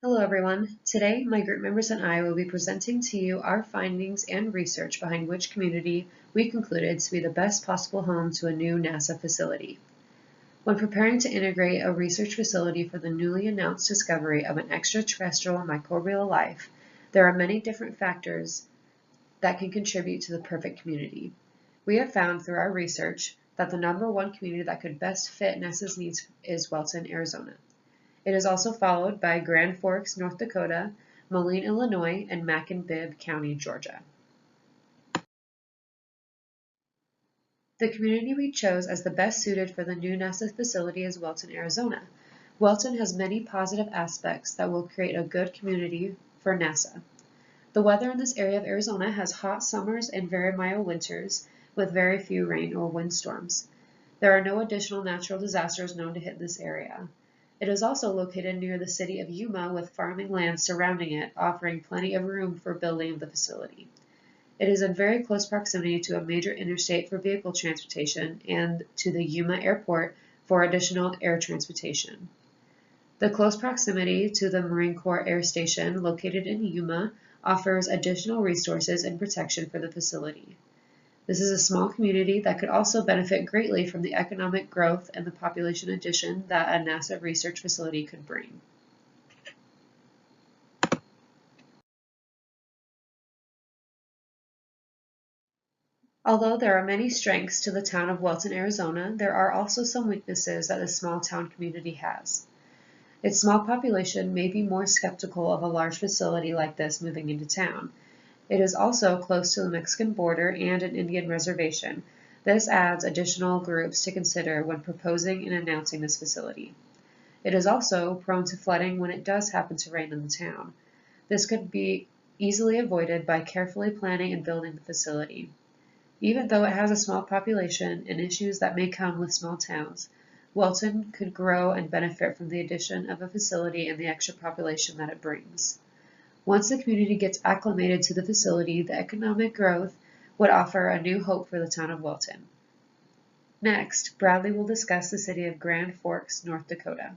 Hello everyone. Today, my group members and I will be presenting to you our findings and research behind which community we concluded to be the best possible home to a new NASA facility. When preparing to integrate a research facility for the newly announced discovery of an extraterrestrial microbial life, there are many different factors that can contribute to the perfect community. We have found through our research that the number one community that could best fit NASA's needs is Welton, Arizona. It is also followed by Grand Forks, North Dakota, Moline, Illinois, and Macon-Bibb County, Georgia. The community we chose as the best suited for the new NASA facility is Welton, Arizona. Welton has many positive aspects that will create a good community for NASA. The weather in this area of Arizona has hot summers and very mild winters with very few rain or windstorms. There are no additional natural disasters known to hit this area. It is also located near the city of Yuma with farming land surrounding it, offering plenty of room for building the facility. It is in very close proximity to a major interstate for vehicle transportation and to the Yuma Airport for additional air transportation. The close proximity to the Marine Corps Air Station located in Yuma offers additional resources and protection for the facility. This is a small community that could also benefit greatly from the economic growth and the population addition that a NASA research facility could bring. Although there are many strengths to the town of Welton, Arizona, there are also some weaknesses that the small town community has. Its small population may be more skeptical of a large facility like this moving into town. It is also close to the Mexican border and an Indian reservation. This adds additional groups to consider when proposing and announcing this facility. It is also prone to flooding when it does happen to rain in the town. This could be easily avoided by carefully planning and building the facility. Even though it has a small population and issues that may come with small towns, Welton could grow and benefit from the addition of a facility and the extra population that it brings. Once the community gets acclimated to the facility, the economic growth would offer a new hope for the town of Welton. Next, Bradley will discuss the city of Grand Forks, North Dakota.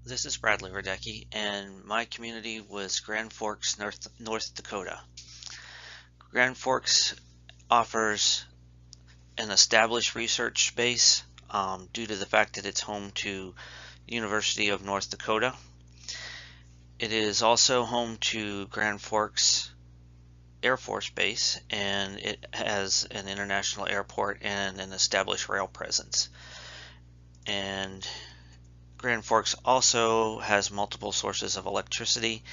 This is Bradley Radecki, and my community was Grand Forks, North Dakota. Grand Forks offers an established research base due to the fact that it's home to the University of North Dakota. It is also home to Grand Forks Air Force Base, and it has an international airport and an established rail presence. And Grand Forks also has multiple sources of electricity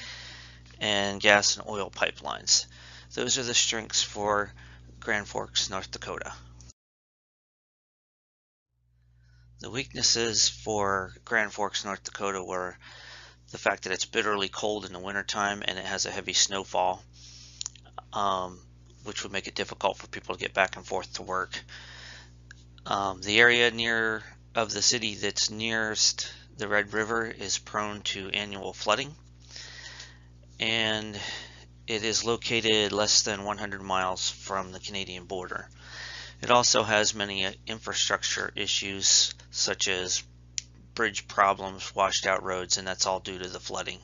and gas and oil pipelines. Those are the strengths for Grand Forks, North Dakota. The weaknesses for Grand Forks, North Dakota were the fact that it's bitterly cold in the wintertime and it has a heavy snowfall, which would make it difficult for people to get back and forth to work. The area of the city that's nearest the Red River is prone to annual flooding, and it is located less than 100 miles from the Canadian border. It also has many infrastructure issues such as bridge problems, washed out roads, and that's all due to the flooding.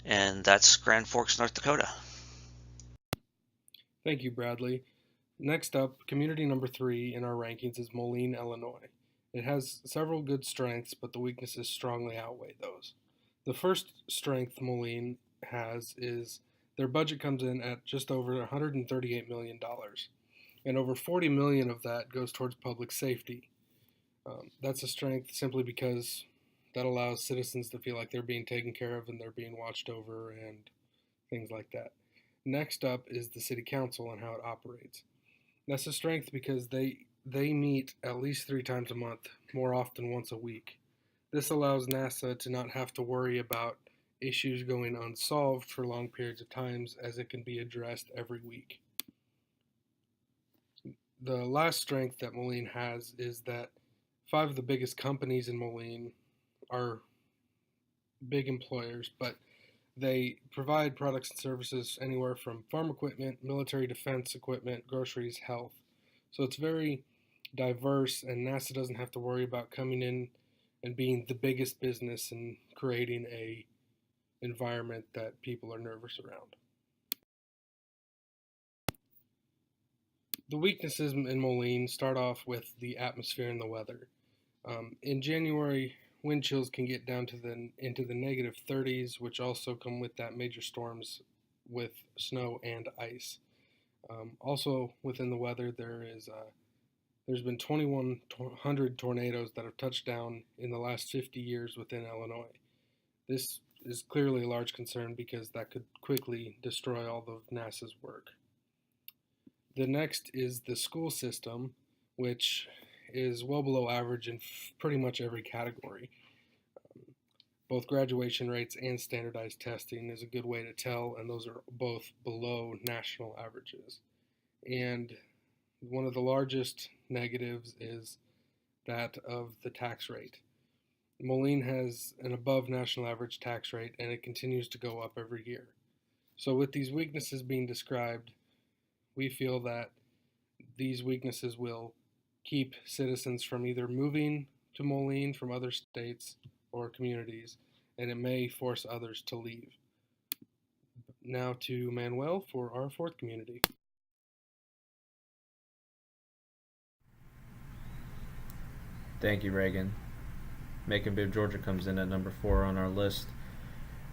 And that's Grand Forks, North Dakota. Thank you, Bradley. Next up, community number 3 in our rankings is Moline, Illinois. It has several good strengths, but the weaknesses strongly outweigh those. The first strength Moline has is their budget comes in at just over $138 million, and over $40 million of that goes towards public safety. That's a strength simply because that allows citizens to feel like they're being taken care of and they're being watched over and things like that. Next up is the city council and how it operates. That's a strength because they meet at least 3 times a month, more often once a week. This allows NASA to not have to worry about issues going unsolved for long periods of times, as it can be addressed every week. The last strength that Moline has is that 5 of the biggest companies in Moline are big employers, but they provide products and services anywhere from farm equipment, military defense equipment, groceries, health. So it's very diverse, and NASA doesn't have to worry about coming in and being the biggest business and creating a environment that people are nervous around. The weaknesses in Moline start off with the atmosphere and the weather. In January, wind chills can get down to into the negative 30s, which also come with that major storms with snow and ice. Also within the weather, there's been 2,100 tornadoes that have touched down in the last 50 years within Illinois. This is clearly a large concern because that could quickly destroy all of NASA's work. The next is the school system, which is well below average in pretty much every category. Both graduation rates and standardized testing is a good way to tell, and those are both below national averages. And one of the largest negatives is that of the tax rate. Moline has an above national average tax rate, and it continues to go up every year. So with these weaknesses being described, we feel that these weaknesses will keep citizens from either moving to Moline from other states or communities, and it may force others to leave. Now to Manuel for our fourth community. Thank you, Reagan. Macon-Bibb, Georgia comes in at number 4 on our list.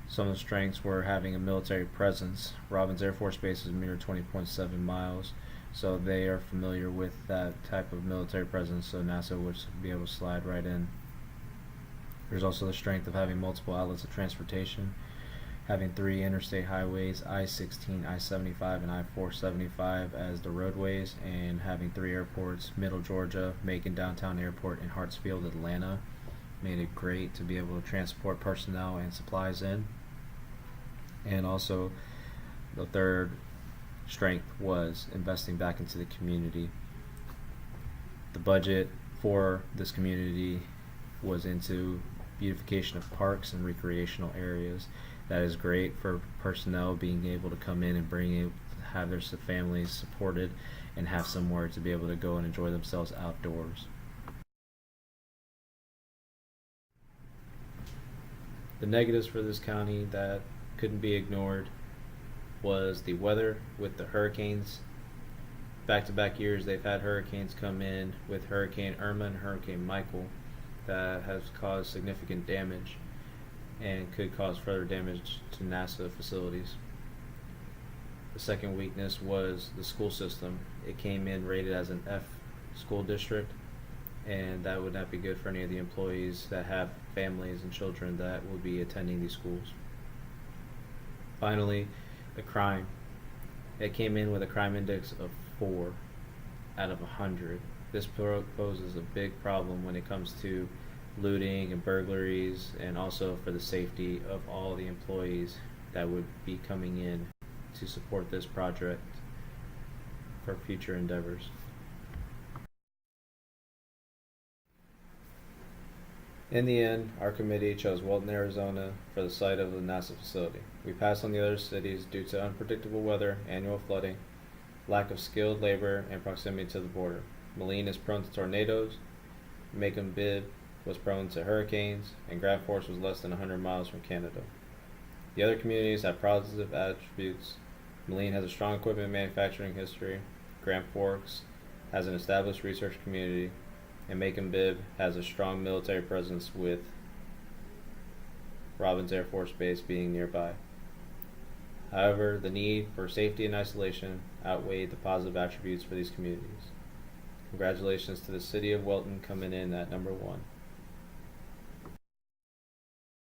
Some of the strengths were having a military presence. Robins Air Force Base is a mere 20.7 miles, so they are familiar with that type of military presence, so NASA would be able to slide right in. There's also the strength of having multiple outlets of transportation, having 3 interstate highways, I-16, I-75, and I-475 as the roadways, and having 3 airports, Middle Georgia, Macon Downtown Airport, and Hartsfield, Atlanta. Made it great to be able to transport personnel and supplies in. And also, the third strength was investing back into the community. The budget for this community was into beautification of parks and recreational areas. That is great for personnel being able to come in and have their families supported and have somewhere to be able to go and enjoy themselves outdoors. The negatives for this county that couldn't be ignored was the weather with the hurricanes. Back-to-back years they've had hurricanes come in with Hurricane Irma and Hurricane Michael that has caused significant damage and could cause further damage to NASA facilities. The second weakness was the school system. It came in rated as an F school district, and that would not be good for any of the employees that have families and children that will be attending these schools. Finally, the crime. It came in with a crime index of 4 out of 100. This poses a big problem when it comes to looting and burglaries, and also for the safety of all the employees that would be coming in to support this project for future endeavors. In the end, our committee chose Walton, Arizona for the site of the NASA facility. We passed on the other cities due to unpredictable weather, annual flooding, lack of skilled labor, and proximity to the border. Moline is prone to tornadoes, Macon-Bibb was prone to hurricanes, and Grand Forks was less than 100 miles from Canada. The other communities have positive attributes. Moline has a strong equipment manufacturing history, Grand Forks has an established research community, and Macon-Bibb has a strong military presence with Robins Air Force Base being nearby. However, the need for safety and isolation outweighed the positive attributes for these communities. Congratulations to the City of Welton coming in at number 1.